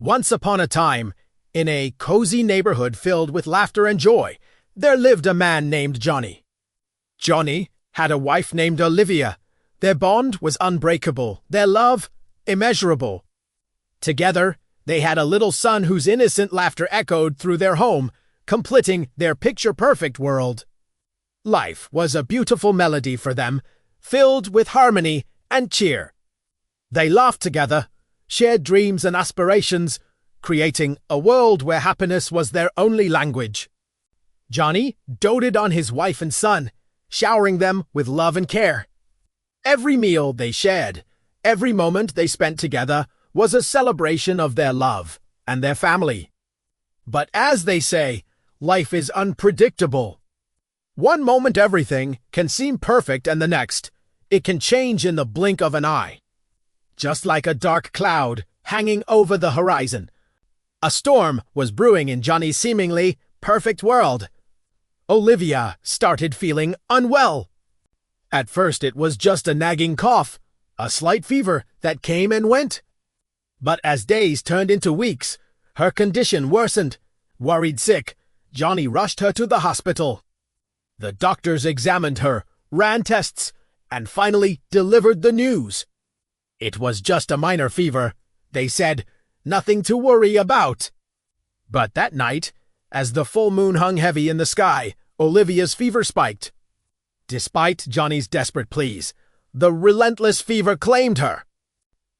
Once upon a time, in a cozy neighborhood filled with laughter and joy, there lived a man named Johnny. Johnny had a wife named Olivia. Their bond was unbreakable, their love immeasurable. Together, they had a little son whose innocent laughter echoed through their home, completing their picture-perfect world. Life was a beautiful melody for them, filled with harmony and cheer. They laughed together, shared dreams and aspirations, creating a world where happiness was their only language. Johnny doted on his wife and son, showering them with love and care. Every meal they shared, every moment they spent together was a celebration of their love and their family. But as they say, life is unpredictable. One moment everything can seem perfect and the next, it can change in the blink of an eye. Just like a dark cloud hanging over the horizon, a storm was brewing in Johnny's seemingly perfect world. Olivia started feeling unwell. At first it was just a nagging cough, a slight fever that came and went. But as days turned into weeks, her condition worsened. Worried sick, Johnny rushed her to the hospital. The doctors examined her, ran tests, and finally delivered the news. It was just a minor fever, they said, nothing to worry about. But that night, as the full moon hung heavy in the sky, Olivia's fever spiked. Despite Johnny's desperate pleas, the relentless fever claimed her.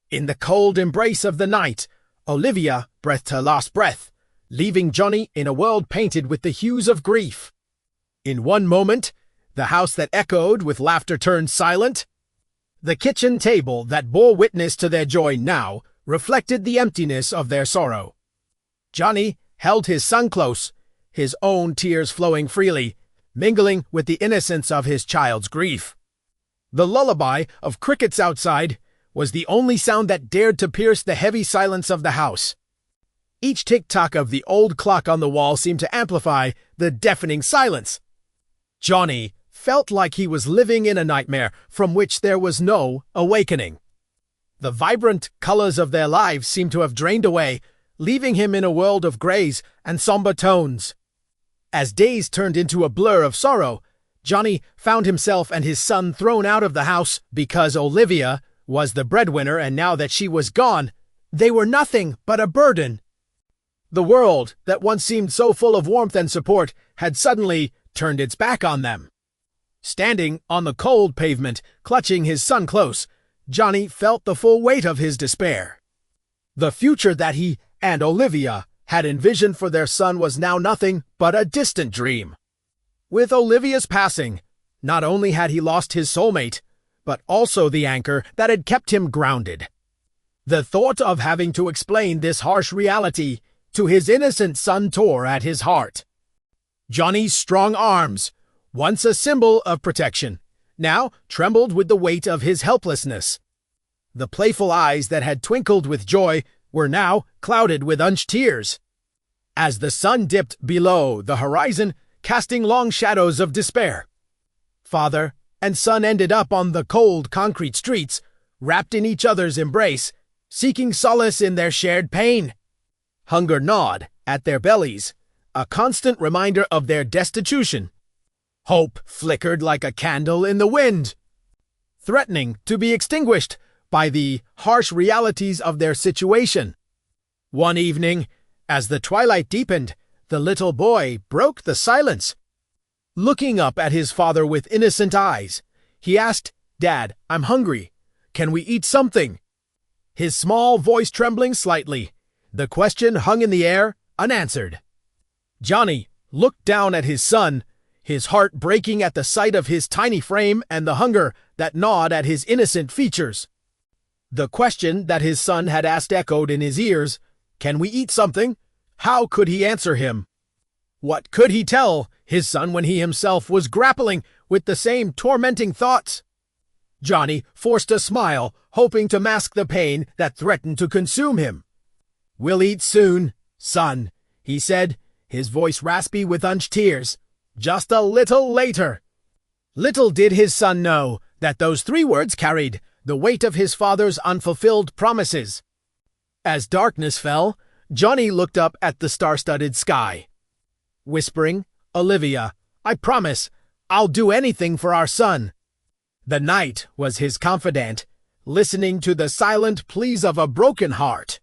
In the cold embrace of the night, Olivia breathed her last breath, leaving Johnny in a world painted with the hues of grief. In one moment, the house that echoed with laughter turned silent. The kitchen table that bore witness to their joy now reflected the emptiness of their sorrow. Johnny held his son close, his own tears flowing freely, mingling with the innocence of his child's grief. The lullaby of crickets outside was the only sound that dared to pierce the heavy silence of the house. Each tick-tock of the old clock on the wall seemed to amplify the deafening silence. Johnny felt like he was living in a nightmare from which there was no awakening. The vibrant colors of their lives seemed to have drained away, leaving him in a world of grays and somber tones. As days turned into a blur of sorrow, Johnny found himself and his son thrown out of the house because Olivia was the breadwinner, and now that she was gone, they were nothing but a burden. The world that once seemed so full of warmth and support had suddenly turned its back on them. Standing on the cold pavement, clutching his son close, Johnny felt the full weight of his despair. The future that he and Olivia had envisioned for their son was now nothing but a distant dream. With Olivia's passing, not only had he lost his soulmate, but also the anchor that had kept him grounded. The thought of having to explain this harsh reality to his innocent son tore at his heart. Johnny's strong arms, once a symbol of protection, now trembled with the weight of his helplessness. The playful eyes that had twinkled with joy were now clouded with unshed tears. As the sun dipped below the horizon, casting long shadows of despair, father and son ended up on the cold concrete streets, wrapped in each other's embrace, seeking solace in their shared pain. Hunger gnawed at their bellies, a constant reminder of their destitution. Hope flickered like a candle in the wind, threatening to be extinguished by the harsh realities of their situation. One evening, as the twilight deepened, the little boy broke the silence. Looking up at his father with innocent eyes, he asked, "Dad, I'm hungry. Can we eat something?" His small voice trembling slightly, the question hung in the air, unanswered. Johnny looked down at his son, his heart breaking at the sight of his tiny frame and the hunger that gnawed at his innocent features. The question that his son had asked echoed in his ears, "Can we eat something?" How could he answer him? What could he tell his son when he himself was grappling with the same tormenting thoughts? Johnny forced a smile, hoping to mask the pain that threatened to consume him. "We'll eat soon, son," he said, his voice raspy with unshed tears. "Just a little later." Little did his son know that those 3 words carried the weight of his father's unfulfilled promises. As darkness fell, Johnny looked up at the star-studded sky, whispering, "Olivia, I promise, I'll do anything for our son." The night was his confidant, listening to the silent pleas of a broken heart.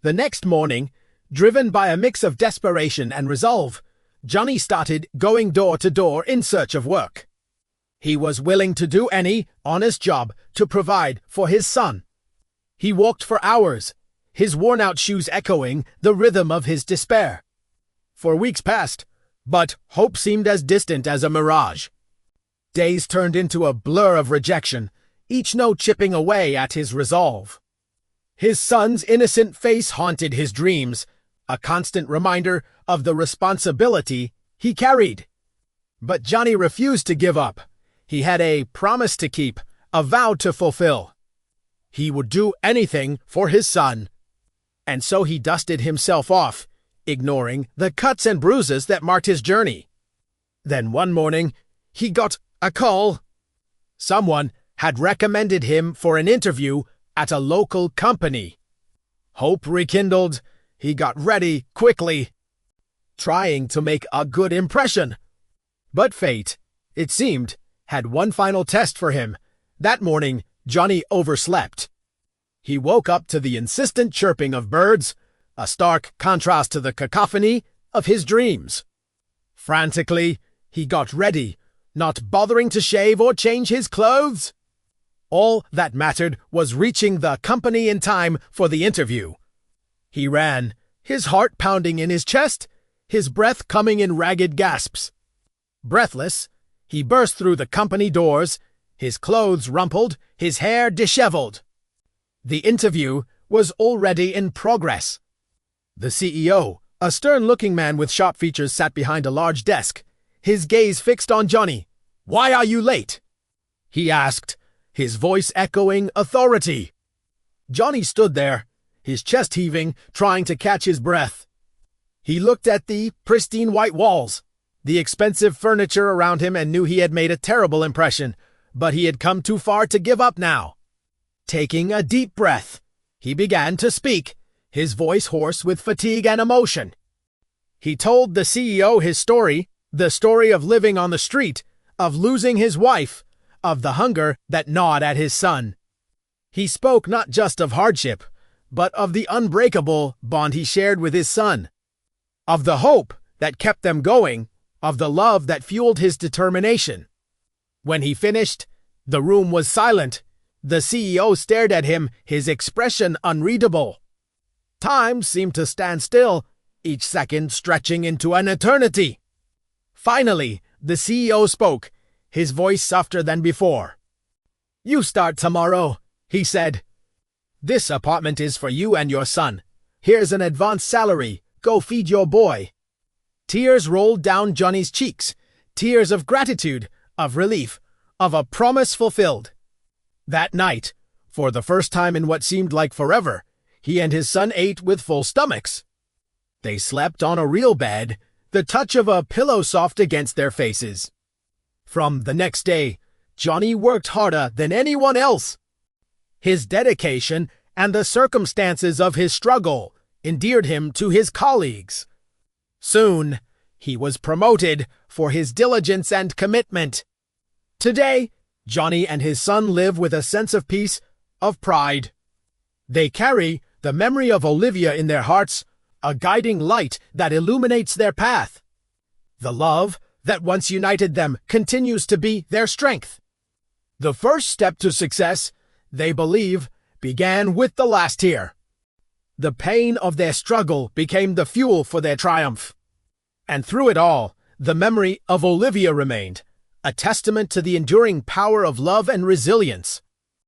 The next morning, driven by a mix of desperation and resolve, Johnny started going door to door in search of work. He was willing to do any honest job to provide for his son. He walked for hours, his worn-out shoes echoing the rhythm of his despair. For weeks passed, but hope seemed as distant as a mirage. Days turned into a blur of rejection, each no chipping away at his resolve. His son's innocent face haunted his dreams, a constant reminder of the responsibility he carried. But Johnny refused to give up. He had a promise to keep, a vow to fulfill. He would do anything for his son. And so he dusted himself off, ignoring the cuts and bruises that marked his journey. Then one morning, he got a call. Someone had recommended him for an interview at a local company. Hope rekindled. He got ready quickly, trying to make a good impression. But fate, it seemed, had one final test for him. That morning, Johnny overslept. He woke up to the insistent chirping of birds, a stark contrast to the cacophony of his dreams. Frantically, he got ready, not bothering to shave or change his clothes. All that mattered was reaching the company in time for the interview. He ran, his heart pounding in his chest, his breath coming in ragged gasps. Breathless, he burst through the company doors, his clothes rumpled, his hair disheveled. The interview was already in progress. The CEO, a stern-looking man with sharp features, sat behind a large desk, his gaze fixed on Johnny. "Why are you late?" he asked, his voice echoing authority. Johnny stood there, his chest heaving, trying to catch his breath. He looked at the pristine white walls, the expensive furniture around him, and knew he had made a terrible impression, but he had come too far to give up now. Taking a deep breath, he began to speak, his voice hoarse with fatigue and emotion. He told the CEO his story, the story of living on the street, of losing his wife, of the hunger that gnawed at his son. He spoke not just of hardship, but of the unbreakable bond he shared with his son, of the hope that kept them going, of the love that fueled his determination. When he finished, the room was silent. The CEO stared at him, his expression unreadable. Time seemed to stand still, each second stretching into an eternity. Finally, the CEO spoke, his voice softer than before. "You start tomorrow," he said. "This apartment is for you and your son. Here's an advance salary. Go feed your boy." Tears rolled down Johnny's cheeks, tears of gratitude, of relief, of a promise fulfilled. That night, for the first time in what seemed like forever, he and his son ate with full stomachs. They slept on a real bed, the touch of a pillow soft against their faces. From the next day, Johnny worked harder than anyone else. His dedication and the circumstances of his struggle endeared him to his colleagues. Soon, he was promoted for his diligence and commitment. Today, Johnny and his son live with a sense of peace, of pride. They carry the memory of Olivia in their hearts, a guiding light that illuminates their path. The love that once united them continues to be their strength. The first step to success, they believe, began with the last tear. The pain of their struggle became the fuel for their triumph. And through it all, the memory of Olivia remained, a testament to the enduring power of love and resilience.